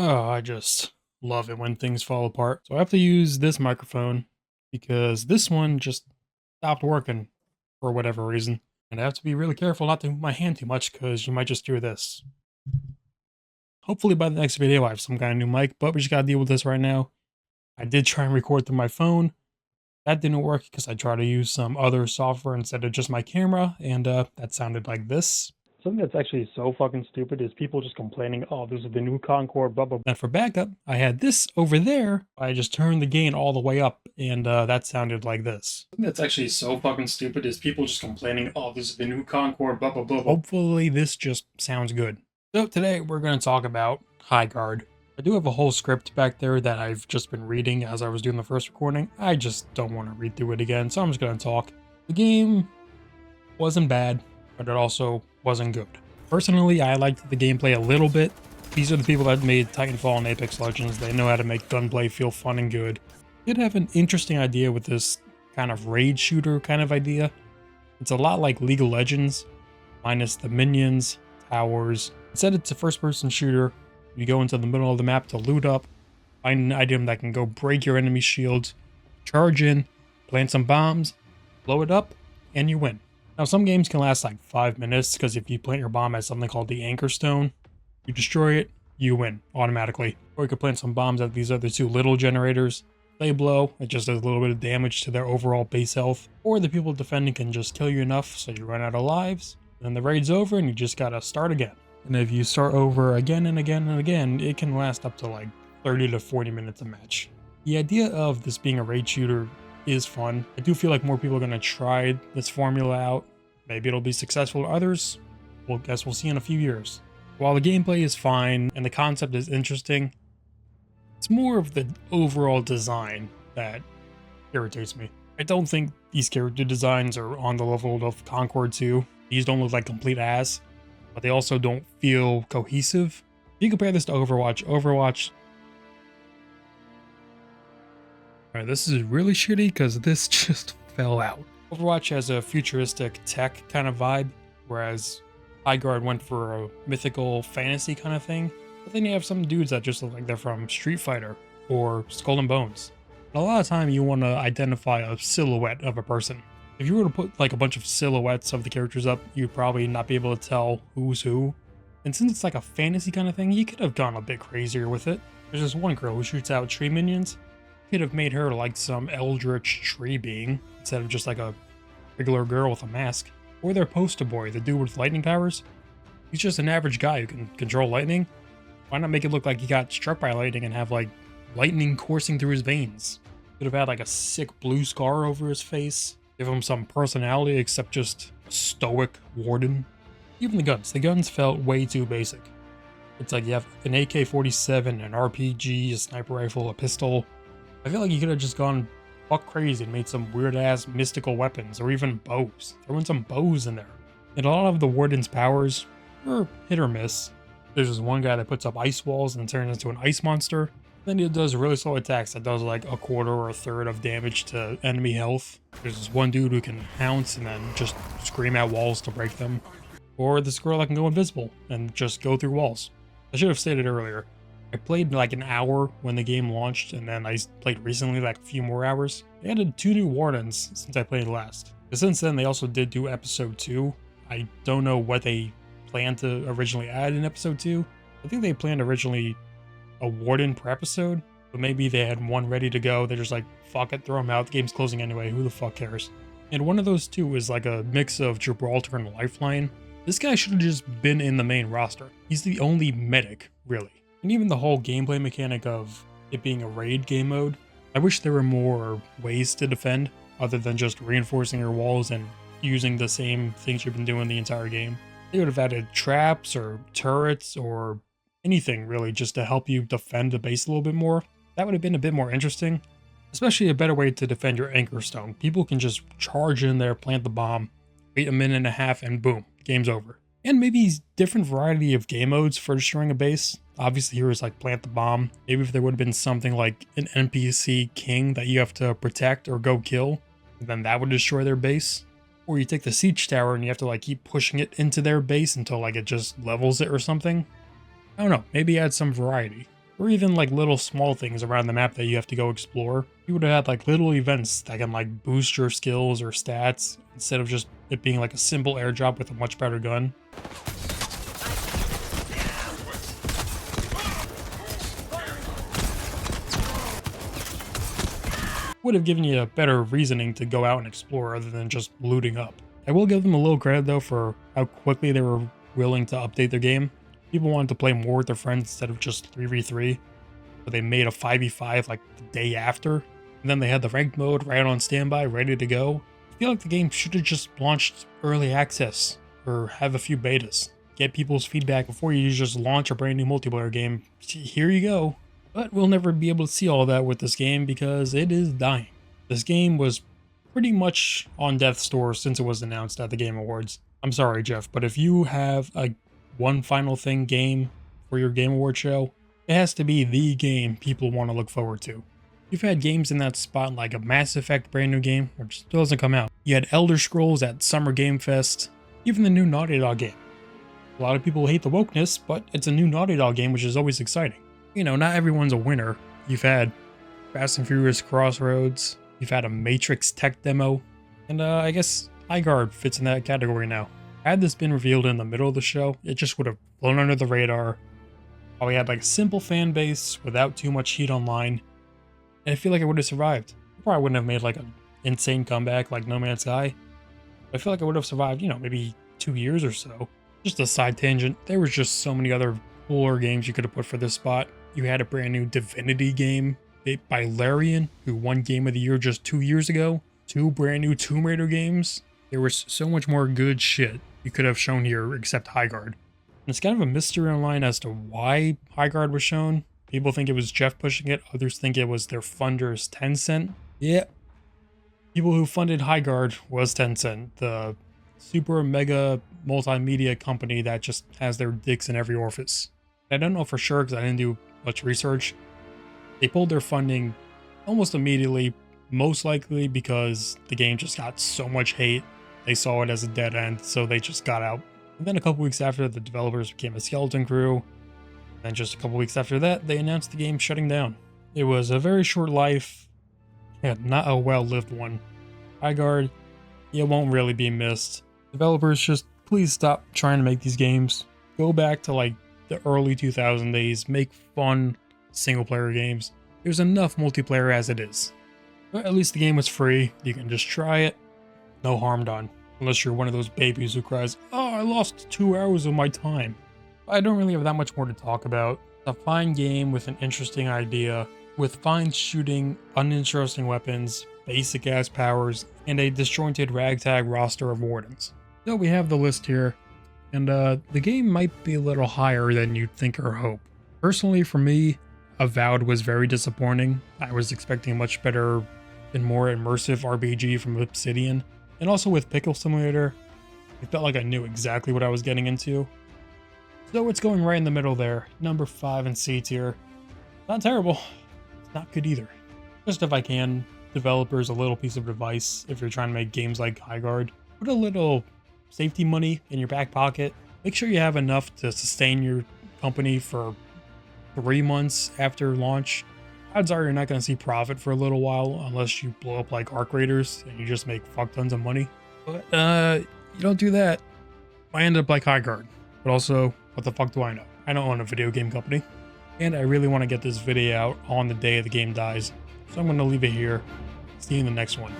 Oh, I just love it when things fall apart. So I have to use this microphone because this one just stopped working for whatever reason. And I have to be really careful not to move my hand too much because you might just hear this. Hopefully by the next video I have some kind of new mic, but we just gotta deal with this right now. I did try and record through my phone. That didn't work because I tried to use some other software instead of just my camera, and that sounded like this. Something that's actually so fucking stupid is people just complaining, oh, this is the new Concord, blah, blah, blah. And for backup, I had this over there. I just turned the gain all the way up, and that sounded like this. Something that's actually so fucking stupid is people just complaining, oh, this is the new Concord, blah, blah, blah, blah. Hopefully this just sounds good. So today we're going to talk about Highguard. I do have a whole script back there that I've just been reading as I was doing the first recording. I just don't want to read through it again, so I'm just going to talk. The game wasn't bad, but it also wasn't good. Personally, I liked the gameplay a little bit. These are the people that made Titanfall and Apex Legends. They know how to make gunplay feel fun and good. Did have an interesting idea with this kind of raid shooter kind of idea. It's a lot like League of Legends, minus the minions, towers. Instead, it's a first-person shooter. You go into the middle of the map to loot up, find an item that can go break your enemy's shields, charge in, plant some bombs, blow it up, and you win. Now, some games can last like 5 minutes because if you plant your bomb at something called the anchor stone, you destroy it, you win automatically. Or you could plant some bombs at these other two little generators. They blow, it just does a little bit of damage to their overall base health. Or the people defending can just kill you enough so you run out of lives, then the raid's over and you just gotta start again. And if you start over again and again and again, it can last up to like 30 to 40 minutes a match. The idea of this being a raid shooter is fun. I do feel like more people are going to try this formula out. Maybe it'll be successful to others. Well, guess we'll see in a few years. While the gameplay is fine and the concept is interesting, it's more of the overall design that irritates me. I don't think these character designs are on the level of Concord 2. These don't look like complete ass, but they also don't feel cohesive. If you compare this to Overwatch. Alright, this is really shitty because this just fell out. Overwatch has a futuristic tech kind of vibe, whereas Highguard went for a mythical fantasy kind of thing. But then you have some dudes that just look like they're from Street Fighter or Skull and Bones. And a lot of time you want to identify a silhouette of a person. If you were to put like a bunch of silhouettes of the characters up, you'd probably not be able to tell who's who. And since it's like a fantasy kind of thing, you could have gone a bit crazier with it. There's this one girl who shoots out tree minions. You could have made her like some eldritch tree being instead of just like a regular girl with a mask. Or their poster boy, the dude with lightning powers. He's just an average guy who can control lightning. Why not make it look like he got struck by lightning and have like lightning coursing through his veins? Could have had like a sick blue scar over his face. Give him some personality except just a stoic warden. Even the guns felt way too basic. It's like you have an AK-47, an RPG, a sniper rifle, a pistol. I feel like you could have just gone fuck crazy and made some weird ass mystical weapons or even bows. Throw in some bows in there. And a lot of the warden's powers are hit or miss. There's this one guy that puts up ice walls and turns into an ice monster. Then he does really slow attacks that does like a quarter or a third of damage to enemy health. There's this one dude who can pounce and then just scream at walls to break them. Or this girl that can go invisible and just go through walls. I should have stated earlier, I played like an hour when the game launched and then I played recently like a few more hours. They added 2 new wardens since I played last. But since then they also did do episode 2. I don't know what they planned to originally add in episode 2. I think they planned originally a warden per episode, but maybe they had one ready to go. They're just like, fuck it, throw them out. The game's closing anyway. Who the fuck cares? And one of those two is like a mix of Gibraltar and Lifeline. This guy should have just been in the main roster. He's the only medic, really. And even the whole gameplay mechanic of it being a raid game mode, I wish there were more ways to defend other than just reinforcing your walls and using the same things you've been doing the entire game. They would have added traps or turrets or anything really just to help you defend the base a little bit more. That would have been a bit more interesting, especially a better way to defend your anchor stone. People can just charge in there, plant the bomb, wait a minute and a half, and boom, game's over. And maybe different variety of game modes for destroying a base. Obviously here is like plant the bomb. Maybe if there would have been something like an NPC king that you have to protect or go kill, then that would destroy their base. Or you take the siege tower and you have to like keep pushing it into their base until like it just levels it or something. I don't know, maybe add some variety. or even like little small things around the map that you have to go explore. You would have had like little events that can like boost your skills or stats instead of just it being like a simple airdrop with a much better gun. Would have given you a better reasoning to go out and explore other than just looting up. I will give them a little credit though for how quickly they were willing to update their game. People wanted to play more with their friends instead of just 3v3, but they made a 5v5 like the day after, and then they had the ranked mode right on standby, ready to go. I feel like the game should have just launched early access or have a few betas. Get people's feedback before you just launch a brand new multiplayer game. Here you go. But we'll never be able to see all that with this game because it is dying. This game was pretty much on death's door since it was announced at the Game Awards. I'm sorry, Jeff, but if you have a one final thing game for your Game Award show, it has to be the game people want to look forward to. You've had games in that spot like a Mass Effect brand new game, which still hasn't come out. You had Elder Scrolls at Summer Game Fest, even the new Naughty Dog game. A lot of people hate the wokeness, but it's a new Naughty Dog game, which is always exciting. You know, not everyone's a winner. You've had Fast and Furious Crossroads, you've had a Matrix tech demo, and I guess Highguard fits in that category now. Had this been revealed in the middle of the show, it just would have flown under the radar. Probably had like a simple fan base without too much heat online, and I feel like it would have survived. It probably wouldn't have made like an insane comeback like No Man's Sky. But I feel like it would have survived, you know, maybe 2 years or so. Just a side tangent, there was just so many other cooler games you could have put for this spot. You had a brand new Divinity game by Larian, who won Game of the Year just 2 years ago. 2 brand new Tomb Raider games. There was so much more good shit you could have shown here except Highguard. And it's kind of a mystery online as to why Highguard was shown. People think it was Jeff pushing it, others think it was their funders Tencent. Yeah, people who funded Highguard was Tencent, the super mega multimedia company that just has their dicks in every orifice. I don't know for sure because I didn't do much research. They pulled their funding almost immediately, most likely because the game just got so much hate. They saw it as a dead end, so they just got out. And then a couple weeks after, the developers became a skeleton crew. And just a couple weeks after that, they announced the game shutting down. It was a very short life, and not a well-lived one. Highguard, it won't really be missed. Developers, just please stop trying to make these games. Go back to like the early 2000 days, make fun single-player games. There's enough multiplayer as it is. But at least the game was free, you can just try it. No harm done. Unless you're one of those babies who cries, "Oh, I lost 2 hours of my time." I don't really have that much more to talk about. It's a fine game with an interesting idea, with fine shooting, uninteresting weapons, basic ass powers, and a disjointed ragtag roster of wardens. So we have the list here, and the game might be a little higher than you'd think or hope. Personally, for me, Avowed was very disappointing. I was expecting a much better and more immersive RPG from Obsidian. And also with Pickle Simulator, I felt like I knew exactly what I was getting into. So it's going right in the middle there, number 5 in C tier. Not terrible, it's not good either. Just if I can, developers, a little piece of advice if you're trying to make games like Highguard. Put a little safety money in your back pocket. Make sure you have enough to sustain your company for 3 months after launch. Odds are you're not going to see profit for a little while unless you blow up like Arc Raiders and you just make fuck tons of money. But you don't do that. I end up like Highguard. But also, what the fuck do I know? I don't own a video game company. And I really want to get this video out on the day the game dies. So I'm going to leave it here. See you in the next one.